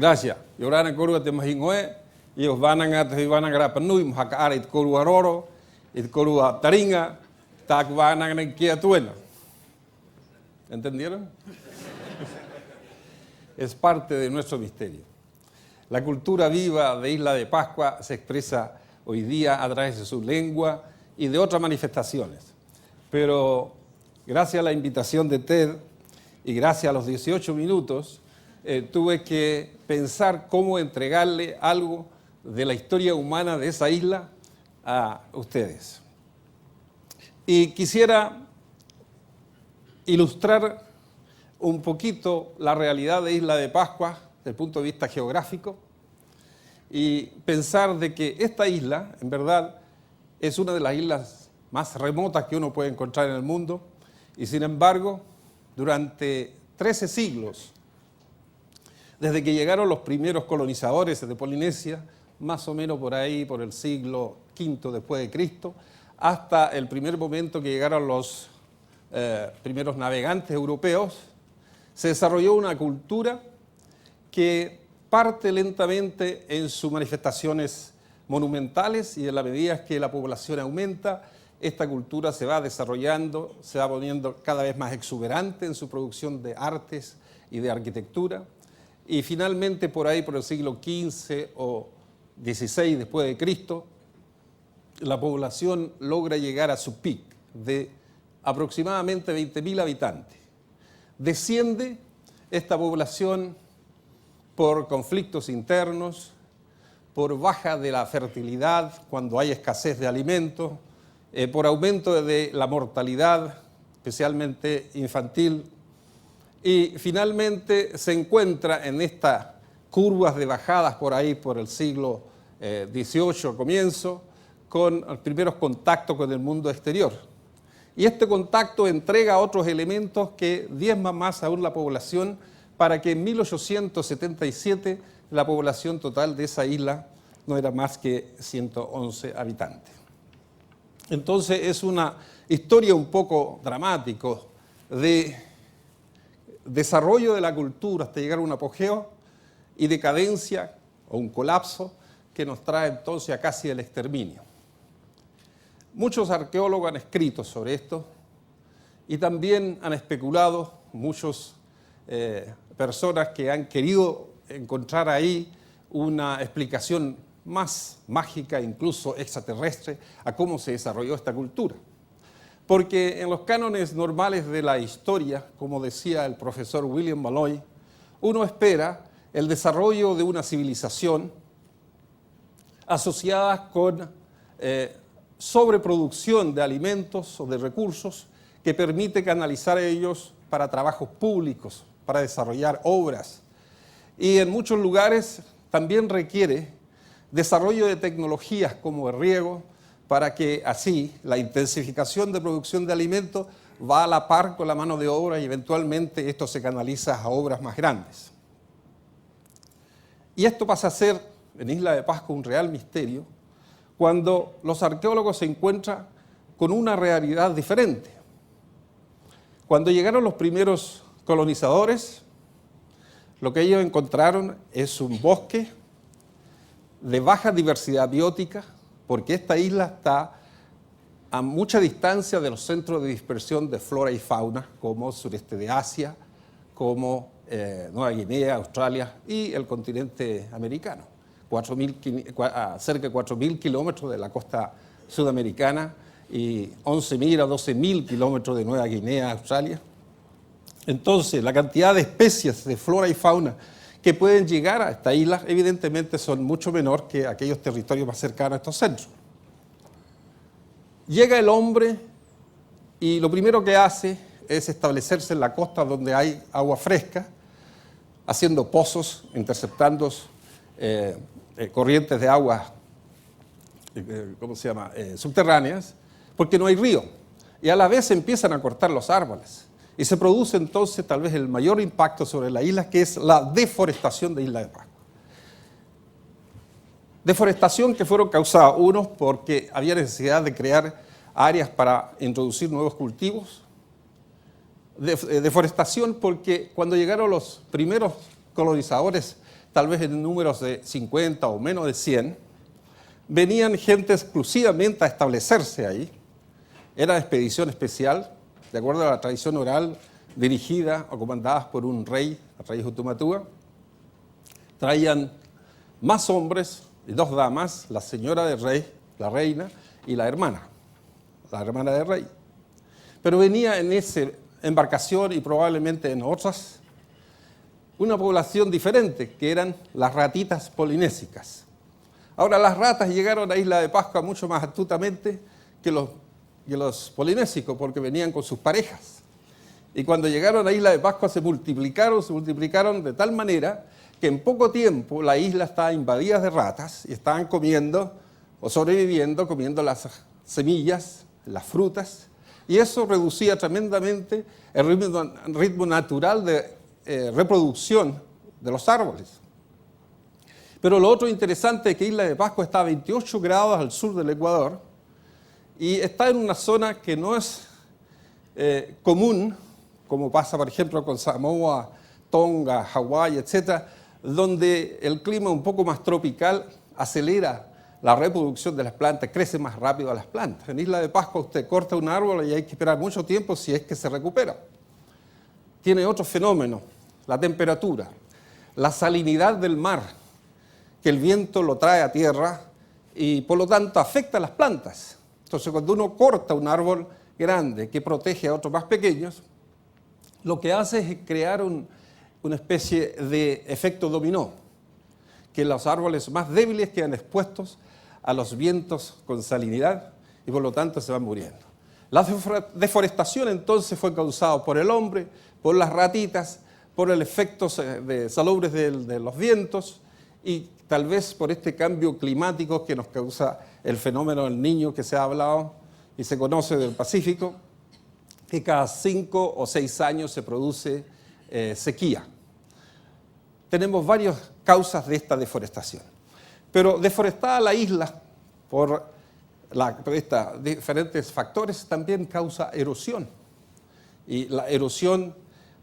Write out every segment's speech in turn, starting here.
Gracias. Yorana Korua te Mahingoe, y os van a Grapanui, Mahakara, it Korua Roro, it Korua Taringa, Takvana Kiatuena. ¿Entendieron? Es parte de nuestro misterio. La cultura viva de Isla de Pascua se expresa hoy día a través de su lengua y de otras manifestaciones. Pero gracias a la invitación de TED y gracias a los 18 minutos, tuve que pensar cómo entregarle algo de la historia humana de esa isla a ustedes. Y quisiera ilustrar un poquito la realidad de Isla de Pascua desde el punto de vista geográfico y pensar de que esta isla, en verdad, es una de las islas más remotas que uno puede encontrar en el mundo y, sin embargo, durante 13 siglos, desde que llegaron los primeros colonizadores de Polinesia, más o menos por ahí, por el siglo V después de Cristo, hasta el primer momento que llegaron los primeros navegantes europeos, se desarrolló una cultura que parte lentamente en sus manifestaciones monumentales y en la medida que la población aumenta, esta cultura se va desarrollando, se va poniendo cada vez más exuberante en su producción de artes y de arquitectura. Y finalmente por ahí, por el siglo XV o XVI después de Cristo, la población logra llegar a su pic de aproximadamente 20.000 habitantes. Desciende esta población por conflictos internos, por baja de la fertilidad cuando hay escasez de alimentos, por aumento de la mortalidad, especialmente infantil, y finalmente se encuentra en estas curvas de bajadas por ahí por el siglo XVIII comienzo, con los primeros contactos con el mundo exterior. Y este contacto entrega otros elementos que diezman más aún la población para que en 1877 la población total de esa isla no era más que 111 habitantes. Entonces es una historia un poco dramática de desarrollo de la cultura hasta llegar a un apogeo y decadencia o un colapso que nos trae entonces a casi el exterminio. Muchos arqueólogos han escrito sobre esto y también han especulado muchas personas que han querido encontrar ahí una explicación más mágica, incluso extraterrestre, a cómo se desarrolló esta cultura. Porque en los cánones normales de la historia, como decía el profesor William Malloy, uno espera el desarrollo de una civilización asociada con sobreproducción de alimentos o de recursos que permite canalizar ellos para trabajos públicos, para desarrollar obras. Y en muchos lugares también requiere desarrollo de tecnologías como el riego, para que así la intensificación de producción de alimentos va a la par con la mano de obra y eventualmente esto se canaliza a obras más grandes. Y esto pasa a ser en Isla de Pascua un real misterio cuando los arqueólogos se encuentran con una realidad diferente. Cuando llegaron los primeros colonizadores, lo que ellos encontraron es un bosque de baja diversidad biótica, porque esta isla está a mucha distancia de los centros de dispersión de flora y fauna, como el sureste de Asia, como Nueva Guinea, Australia y el continente americano. Cerca de 4.000 kilómetros de la costa sudamericana y 11.000 a 12.000 kilómetros de Nueva Guinea, Australia. Entonces, la cantidad de especies de flora y fauna que pueden llegar a esta isla, evidentemente son mucho menor que aquellos territorios más cercanos a estos centros. Llega el hombre y lo primero que hace es establecerse en la costa donde hay agua fresca, haciendo pozos, interceptando corrientes de agua, subterráneas, porque no hay río. Y a la vez se empiezan a cortar los árboles. Y se produce entonces tal vez el mayor impacto sobre la isla, que es la deforestación de Isla de Pascua. Deforestación que fueron causadas, unos, porque había necesidad de crear áreas para introducir nuevos cultivos. Deforestación porque cuando llegaron los primeros colonizadores tal vez en números de 50 o menos de 100, venían gente exclusivamente a establecerse ahí. Era expedición especial, de acuerdo a la tradición oral, dirigida o comandada por un rey, el rey Hutumatua. Traían más hombres y 2 damas, la señora del rey, la reina, y la hermana del rey. Pero venía en esa embarcación y probablemente en otras una población diferente, que eran las ratitas polinésicas. Ahora, las ratas llegaron a Isla de Pascua mucho más astutamente que los polinésicos, porque venían con sus parejas. Y cuando llegaron a Isla de Pascua se multiplicaron de tal manera que en poco tiempo la isla estaba invadida de ratas y estaban comiendo o sobreviviendo, comiendo las semillas, las frutas, y eso reducía tremendamente el ritmo natural de reproducción de los árboles. Pero lo otro interesante es que Isla de Pascua está a 28 grados al sur del Ecuador y está en una zona que no es común, como pasa por ejemplo con Samoa, Tonga, Hawái, etc., donde el clima un poco más tropical acelera la reproducción de las plantas, crece más rápido a las plantas. En Isla de Pascua usted corta un árbol y hay que esperar mucho tiempo si es que se recupera. Tiene otro fenómeno, la temperatura, la salinidad del mar, que el viento lo trae a tierra y por lo tanto afecta a las plantas. Entonces cuando uno corta un árbol grande que protege a otros más pequeños, lo que hace es crear una especie de efecto dominó, que los árboles más débiles quedan expuestos a los vientos con salinidad y por lo tanto se van muriendo. La deforestación entonces fue causada por el hombre, por las ratitas, por el efecto de salubres de los vientos y tal vez por este cambio climático que nos causa el fenómeno del Niño que se ha hablado y se conoce del Pacífico, que cada 5 o 6 años se produce sequía. Tenemos varias causas de esta deforestación. Pero deforestada la isla por estos diferentes factores también causa erosión. Y la erosión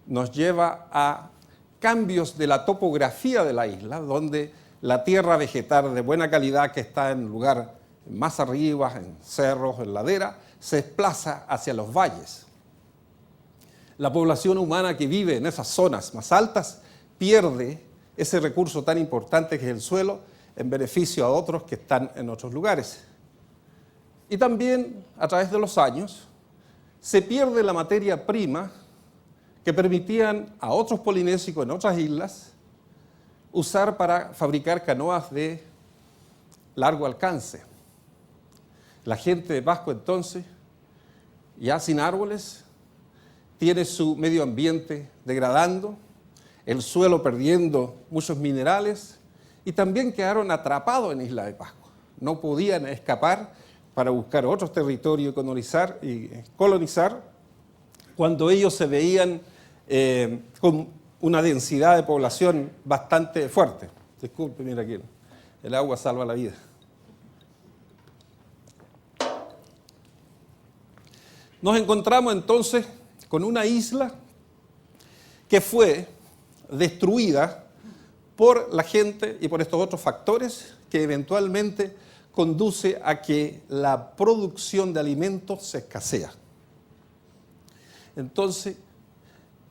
nos lleva a cambios de la topografía de la isla, donde la tierra vegetal de buena calidad que está en lugar más arriba, en cerros, en ladera, se desplaza hacia los valles. La población humana que vive en esas zonas más altas pierde ese recurso tan importante que es el suelo en beneficio a otros que están en otros lugares. Y también, a través de los años, se pierde la materia prima que permitían a otros polinésicos en otras islas usar para fabricar canoas de largo alcance. La gente de Pascua entonces, ya sin árboles, tiene su medio ambiente degradando, el suelo perdiendo muchos minerales y también quedaron atrapados en Isla de Pascua. No podían escapar para buscar otros territorios y colonizar cuando ellos se veían con una densidad de población bastante fuerte. Disculpe, mira aquí, el agua salva la vida. Nos encontramos entonces con una isla que fue destruida por la gente y por estos otros factores que eventualmente conduce a que la producción de alimentos se escasea. Entonces,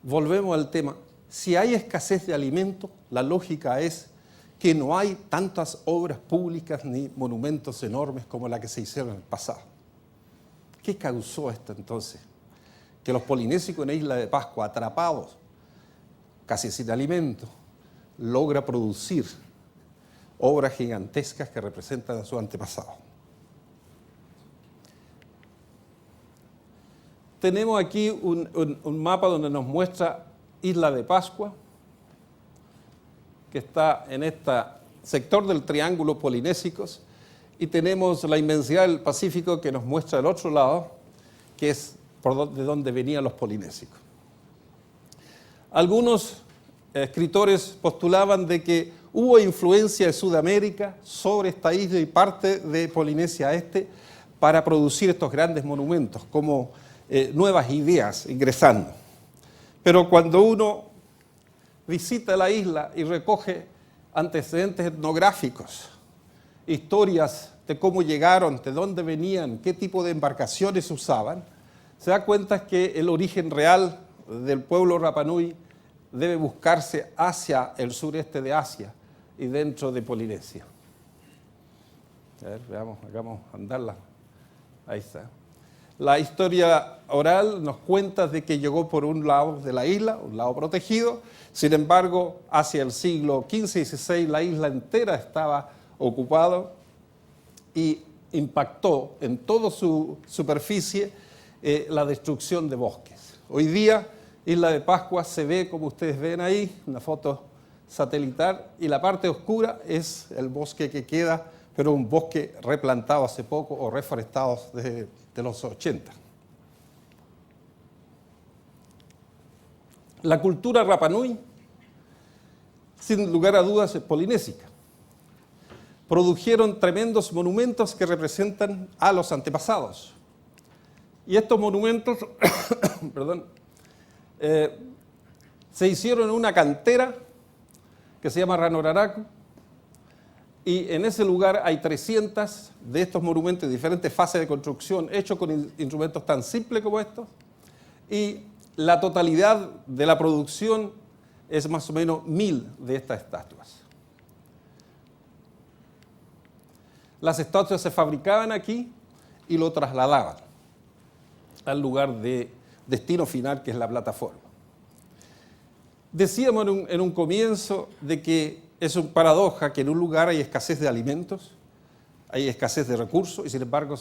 volvemos al tema. Si hay escasez de alimentos, la lógica es que no hay tantas obras públicas ni monumentos enormes como la que se hicieron en el pasado. ¿Qué causó esto entonces? Que los polinésicos en Isla de Pascua, atrapados, casi sin alimento, logra producir obras gigantescas que representan a su antepasado. Tenemos aquí un mapa donde nos muestra Isla de Pascua, que está en este sector del Triángulo Polinésicos, y tenemos la inmensidad del Pacífico que nos muestra el otro lado, que es de donde venían los polinésicos. Algunos escritores postulaban de que hubo influencia de Sudamérica sobre esta isla y parte de Polinesia Este para producir estos grandes monumentos, como nuevas ideas ingresando. Pero cuando uno visita la isla y recoge antecedentes etnográficos, historias de cómo llegaron, de dónde venían, qué tipo de embarcaciones usaban, se da cuenta que el origen real del pueblo Rapa Nui debe buscarse hacia el sureste de Asia y dentro de Polinesia. A ver, veamos, hagamos andarla. Ahí está. La historia oral nos cuenta de que llegó por un lado de la isla, un lado protegido. Sin embargo, hacia el siglo XV y XVI la isla entera estaba ocupada y impactó en toda su superficie la destrucción de bosques. Hoy día, Isla de Pascua se ve, como ustedes ven ahí, una foto satelital, y la parte oscura es el bosque que queda, pero un bosque replantado hace poco o reforestado desde los 80. La cultura Rapa Nui, sin lugar a dudas, es polinésica. Produjeron tremendos monumentos que representan a los antepasados. Y estos monumentos perdón, se hicieron en una cantera que se llama Ranoraraku, y en ese lugar hay 300 de estos monumentos en diferentes fases de construcción, hechos con instrumentos tan simples como estos, y la totalidad de la producción es más o menos 1000 de estas estatuas. Las estatuas se fabricaban aquí y lo trasladaban al lugar de destino final, que es la plataforma. Decíamos en un comienzo de que es una paradoja que en un lugar hay escasez de alimentos, hay escasez de recursos, y sin embargo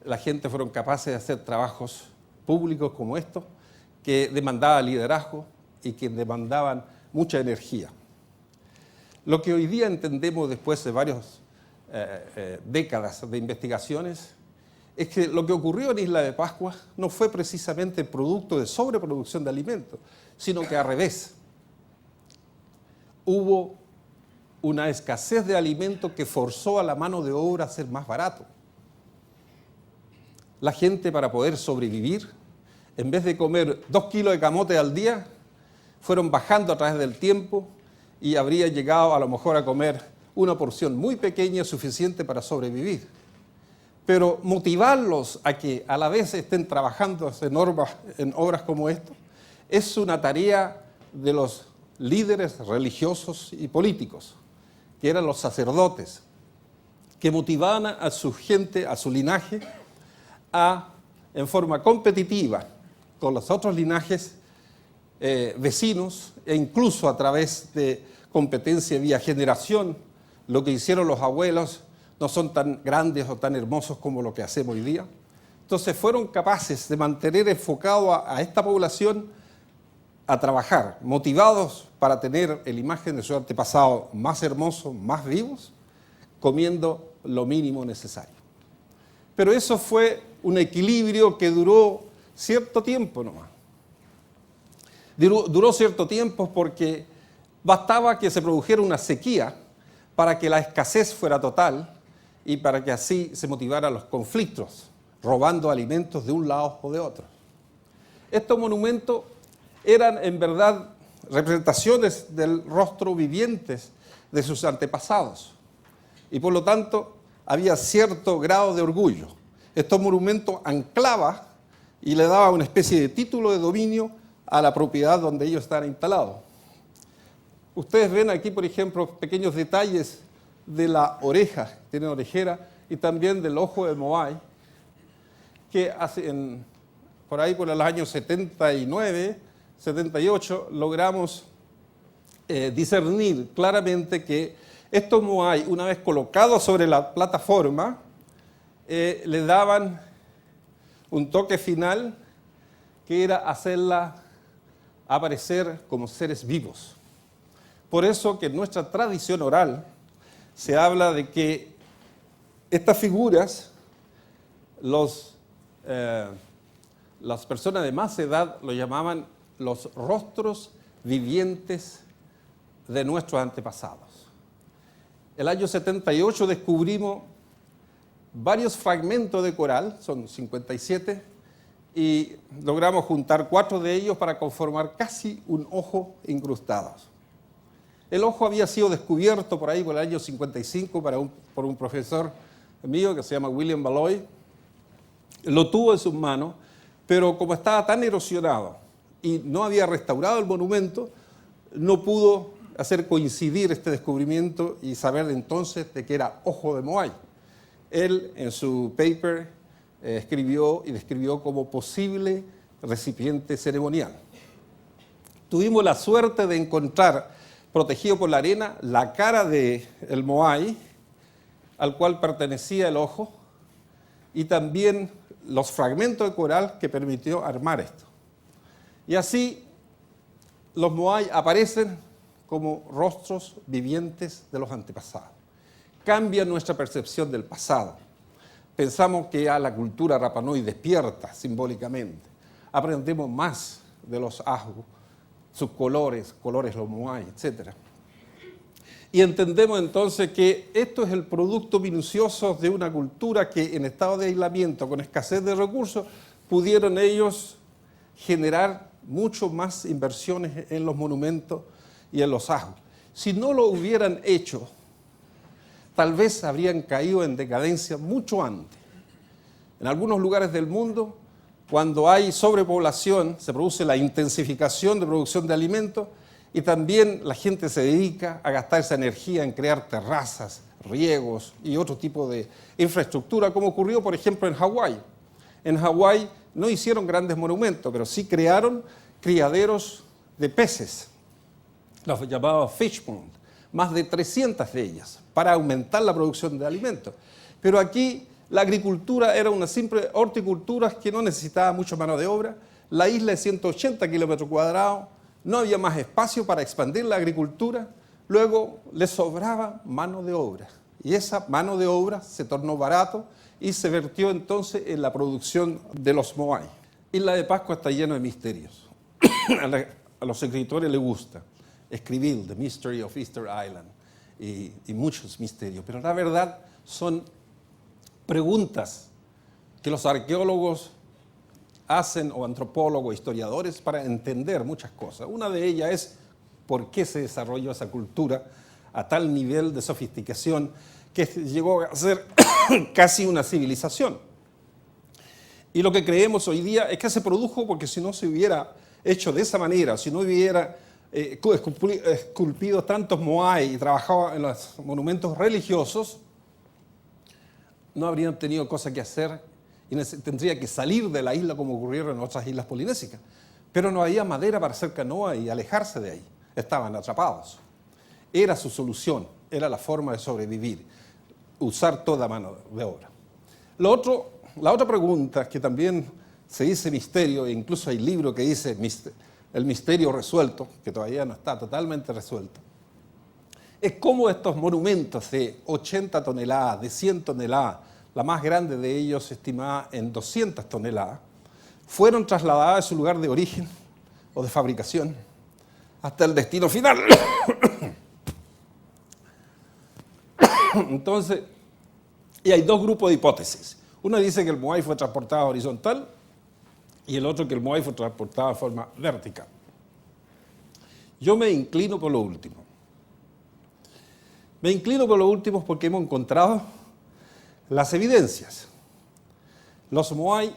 la gente fueron capaces de hacer trabajos públicos como estos, que demandaban liderazgo y que demandaban mucha energía. Lo que hoy día entendemos después de varias décadas de investigaciones es que lo que ocurrió en Isla de Pascua no fue precisamente producto de sobreproducción de alimentos, sino que al revés. Hubo una escasez de alimentos que forzó a la mano de obra a ser más barato. La gente, para poder sobrevivir, en vez de comer 2 kilos de camote al día, fueron bajando a través del tiempo y habría llegado a lo mejor a comer una porción muy pequeña, suficiente para sobrevivir. Pero motivarlos a que a la vez estén trabajando en obras como esto es una tarea de los líderes religiosos y políticos, que eran los sacerdotes, que motivaban a su gente, a su linaje, en forma competitiva con los otros linajes vecinos, e incluso a través de competencia vía generación. Lo que hicieron los abuelos no son tan grandes o tan hermosos como lo que hacemos hoy día. Entonces fueron capaces de mantener enfocado a esta población a trabajar, motivados para tener la imagen de su antepasado más hermosos, más vivos, comiendo lo mínimo necesario. Pero eso fue un equilibrio que duró cierto tiempo nomás. Duró cierto tiempo porque bastaba que se produjera una sequía para que la escasez fuera total y para que así se motivaran los conflictos, robando alimentos de un lado o de otro. Estos monumentos eran en verdad representaciones del rostro vivientes de sus antepasados y por lo tanto había cierto grado de orgullo. Estos monumentos anclaban y le daban una especie de título de dominio a la propiedad donde ellos estaban instalados. Ustedes ven aquí, por ejemplo, pequeños detalles de la oreja, tienen orejera, y también del ojo de Moai, que por ahí por los años 79, 78, logramos discernir claramente que estos Moai, una vez colocados sobre la plataforma, le daban un toque final que era hacerla aparecer como seres vivos. Por eso que en nuestra tradición oral se habla de que estas figuras, las personas de más edad lo llamaban los rostros vivientes de nuestros antepasados. El año 78 descubrimos varios fragmentos de coral, son 57, y logramos juntar 4 de ellos para conformar casi un ojo incrustado. El ojo había sido descubierto por ahí por el año 55 por un profesor mío que se llama William Valois. Lo tuvo en sus manos, pero como estaba tan erosionado y no había restaurado el monumento, no pudo hacer coincidir este descubrimiento y saber entonces de que era ojo de Moai. Él en su paper escribió y describió como posible recipiente ceremonial. Tuvimos la suerte de encontrar, protegido por la arena, la cara del Moai, al cual pertenecía el ojo, y también los fragmentos de coral que permitió armar esto. Y así los Moai aparecen como rostros vivientes de los antepasados. Cambia nuestra percepción del pasado. Pensamos que ya la cultura Rapa Nui despierta simbólicamente. Aprendemos más de los Ahu, sus colores los Moai, etc. Y entendemos entonces que esto es el producto minucioso de una cultura que en estado de aislamiento, con escasez de recursos, pudieron ellos generar mucho más inversiones en los monumentos y en los Ahu. Si no lo hubieran hecho, tal vez habrían caído en decadencia mucho antes. En algunos lugares del mundo, cuando hay sobrepoblación, se produce la intensificación de producción de alimentos y también la gente se dedica a gastar esa energía en crear terrazas, riegos y otro tipo de infraestructura, como ocurrió, por ejemplo, en Hawái. En Hawái no hicieron grandes monumentos, pero sí crearon criaderos de peces, los llamados fish pond, más de 300 de ellas, para aumentar la producción de alimentos. Pero aquí la agricultura era una simple horticultura que no necesitaba mucha mano de obra. La isla es 180 kilómetros cuadrados, no había más espacio para expandir la agricultura, luego le sobraba mano de obra. Y esa mano de obra se tornó barato y se vertió entonces en la producción de los Moai. Isla de Pascua está lleno de misterios. A los escritores les gusta escribir The Mystery of Easter Island y muchos misterios, pero la verdad son preguntas que los arqueólogos hacen, o antropólogos, historiadores, para entender muchas cosas. Una de ellas es por qué se desarrolló esa cultura a tal nivel de sofisticación que llegó a ser casi una civilización. Y lo que creemos hoy día es que se produjo porque si no se hubiera hecho de esa manera, si no hubiera esculpido tantos Moai y trabajado en los monumentos religiosos, no habrían tenido cosa que hacer y tendría que salir de la isla como ocurrieron en otras islas polinésicas. Pero no había madera para hacer canoa y alejarse de ahí. Estaban atrapados. Era su solución, era la forma de sobrevivir, usar toda mano de obra. La otra pregunta, que también se dice misterio, e incluso hay libro que dice el misterio resuelto, que todavía no está totalmente resuelto, es cómo estos monumentos de 80 toneladas, de 100 toneladas, la más grande de ellos estimada en 200 toneladas, fueron trasladadas de su lugar de origen o de fabricación hasta el destino final. Entonces, y hay dos grupos de hipótesis. Una dice que el Moai fue transportado horizontal y el otro que el Moai fue transportado de forma vertical. Yo me inclino por lo último. Me inclino por lo último porque hemos encontrado las evidencias. Los Moai,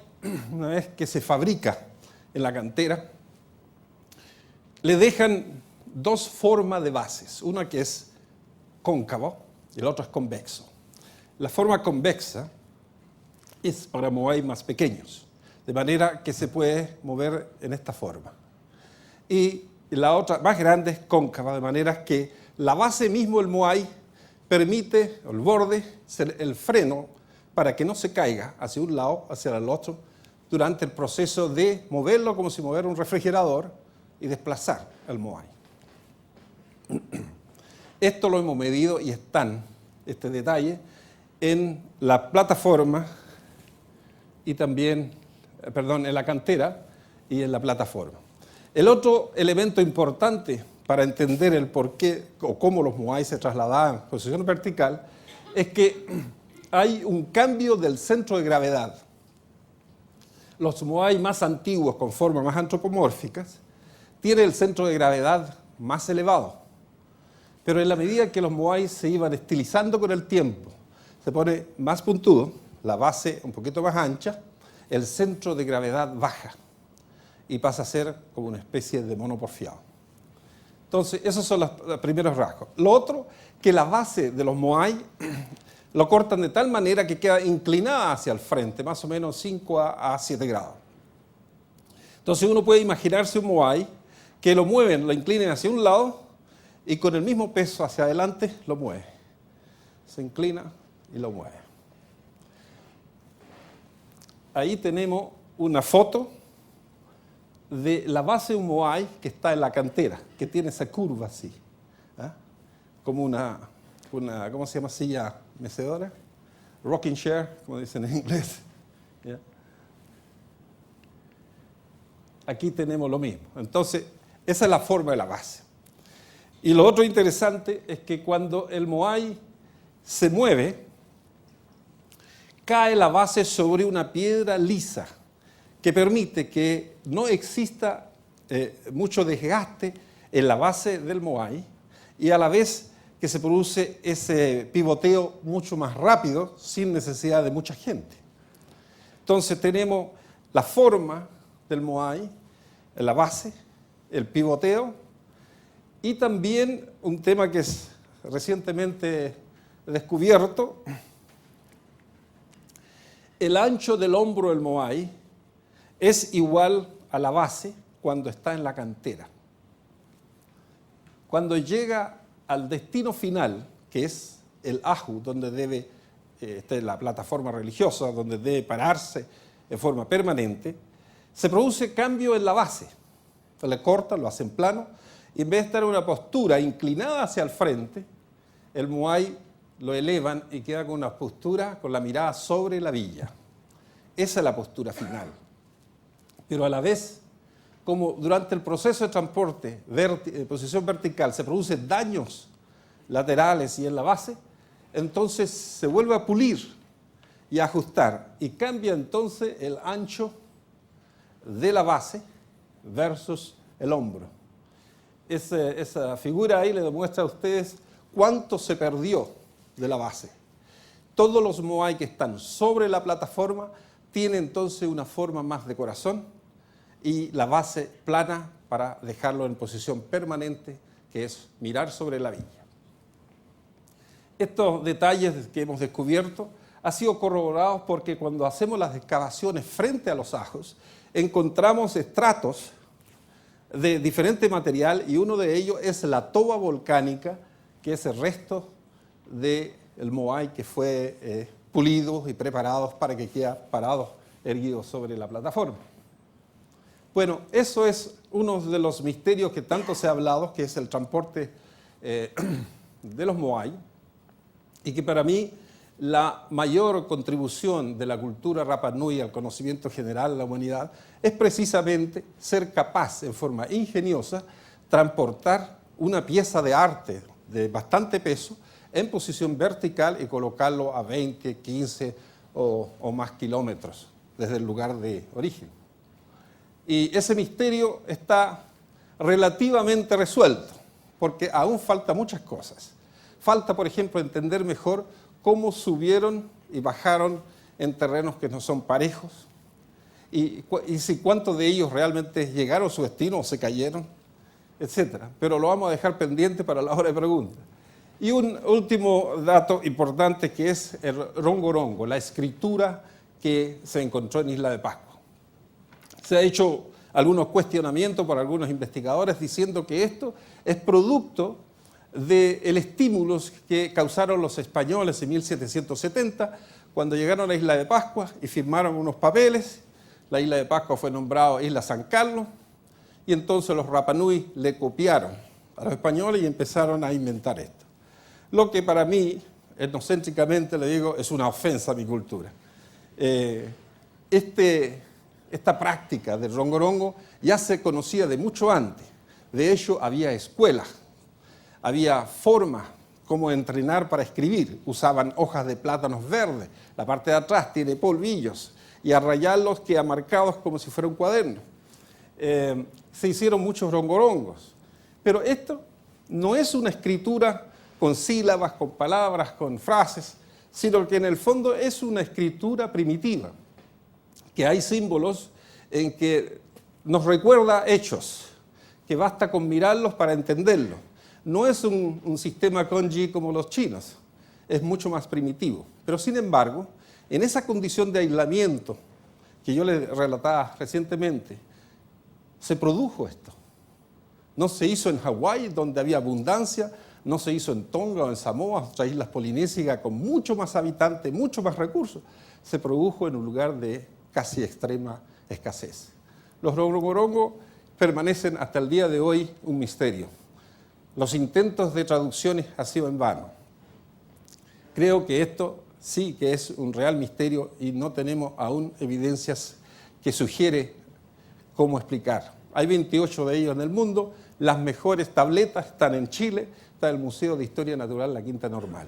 una vez que se fabrica en la cantera, le dejan dos formas de bases, una que es cóncavo y el otro es convexo. La forma convexa es para Moai más pequeños, de manera que se puede mover en esta forma. Y la otra más grande es cóncava, de manera que la base mismo del Moai permite, el borde, ser el freno para que no se caiga hacia un lado, hacia el otro, durante el proceso de moverlo como si moviera un refrigerador y desplazar el Moai. Esto lo hemos medido y están, este detalle, en la plataforma y también, en la cantera y en la plataforma. El otro elemento importante para entender el por qué o cómo los Moai se trasladaban en posición vertical es que hay un cambio del centro de gravedad. Los Moai más antiguos, con formas más antropomórficas, tienen el centro de gravedad más elevado. Pero en la medida que los moai se iban estilizando con el tiempo, se pone más puntudo, la base un poquito más ancha, el centro de gravedad baja y pasa a ser como una especie de mono porfiado. Entonces, esos son los primeros rasgos. Lo otro, que la base de los moai lo cortan de tal manera que queda inclinada hacia el frente, más o menos 5 a 7 grados. Entonces uno puede imaginarse un moai que lo mueven, lo inclinen hacia un lado y con el mismo peso hacia adelante lo mueve. Se inclina y lo mueve. Ahí tenemos una foto de la base de un moai que está en la cantera, que tiene esa curva así, ¿eh? Como una, ¿cómo se llama? Silla mecedora, rocking chair, como dicen en inglés. ¿Ya? Aquí tenemos lo mismo. Entonces, esa es la forma de la base. Y lo otro interesante es que cuando el moai se mueve, cae la base sobre una piedra lisa que permite que no exista mucho desgaste en la base del moai y a la vez que se produce ese pivoteo mucho más rápido sin necesidad de mucha gente. Entonces tenemos la forma del moai, la base, el pivoteo y también un tema que es recientemente descubierto, el ancho del hombro del moai es igual a la base cuando está en la cantera. Cuando llega al destino final, que es el aju, donde debe, la plataforma religiosa, donde debe pararse en forma permanente, se produce cambio en la base. Le cortan, lo hacen plano, y en vez de estar en una postura inclinada hacia el frente, el moai lo elevan y queda con una postura con la mirada sobre la villa. Esa es la postura final. Pero a la vez, como durante el proceso de transporte en posición vertical se producen daños laterales y en la base, entonces se vuelve a pulir y a ajustar y cambia entonces el ancho de la base versus el hombro. Esa figura ahí le demuestra a ustedes cuánto se perdió de la base. Todos los moai que están sobre la plataforma tienen entonces una forma más de corazón y la base plana para dejarlo en posición permanente, que es mirar sobre la villa. Estos detalles que hemos descubierto han sido corroborados porque cuando hacemos las excavaciones frente a los ajos, encontramos estratos de diferente material y uno de ellos es la toba volcánica, que es el resto del moai que fue pulido y preparado para que quede parado, erguido sobre la plataforma. Bueno, eso es uno de los misterios que tanto se ha hablado, que es el transporte de los moai, y que para mí la mayor contribución de la cultura Rapa Nui al conocimiento general de la humanidad es precisamente ser capaz, en forma ingeniosa, transportar una pieza de arte de bastante peso en posición vertical y colocarlo a 20, 15 o más kilómetros desde el lugar de origen. Y ese misterio está relativamente resuelto, porque aún falta muchas cosas. Falta, por ejemplo, entender mejor cómo subieron y bajaron en terrenos que no son parejos, y si cuántos de ellos realmente llegaron a su destino o se cayeron, etc. Pero lo vamos a dejar pendiente para la hora de preguntas. Y un último dato importante que es el rongorongo, la escritura que se encontró en Isla de Pascua. Se ha hecho algunos cuestionamientos por algunos investigadores diciendo que esto es producto del estímulo que causaron los españoles en 1770 cuando llegaron a Isla de Pascua y firmaron unos papeles. La Isla de Pascua fue nombrada Isla San Carlos y entonces los Rapa Nui le copiaron a los españoles y empezaron a inventar esto. Lo que para mí, etnocéntricamente le digo, es una ofensa a mi cultura. Esta práctica del rongorongo ya se conocía de mucho antes. De hecho, había escuelas, había formas como entrenar para escribir. Usaban hojas de plátanos verdes, la parte de atrás tiene polvillos, y a rayarlos queda marcados como si fuera un cuaderno. Se hicieron muchos rongorongos, pero esto no es una escritura con sílabas, con palabras, con frases, sino que en el fondo es una escritura primitiva, que hay símbolos en que nos recuerda hechos, que basta con mirarlos para entenderlos. No es un sistema kanji como los chinos, es mucho más primitivo. Pero sin embargo, en esa condición de aislamiento que yo les relataba recientemente, se produjo esto. No se hizo en Hawái, donde había abundancia, no se hizo en Tonga o en Samoa, otras islas polinésicas con mucho más habitantes, mucho más recursos. Se produjo en un lugar de casi extrema escasez. Los rongorongo permanecen hasta el día de hoy un misterio. Los intentos de traducciones han sido en vano. Creo que esto sí que es un real misterio y no tenemos aún evidencias que sugiere cómo explicar. Hay 28 de ellos en el mundo, las mejores tabletas están en Chile, está en el Museo de Historia Natural La Quinta Normal.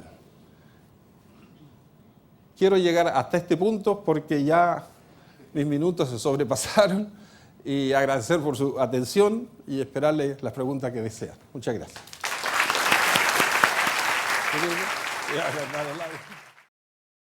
Quiero llegar hasta este punto porque ya mis minutos se sobrepasaron y agradecer por su atención y esperarle las preguntas que desean. Muchas gracias.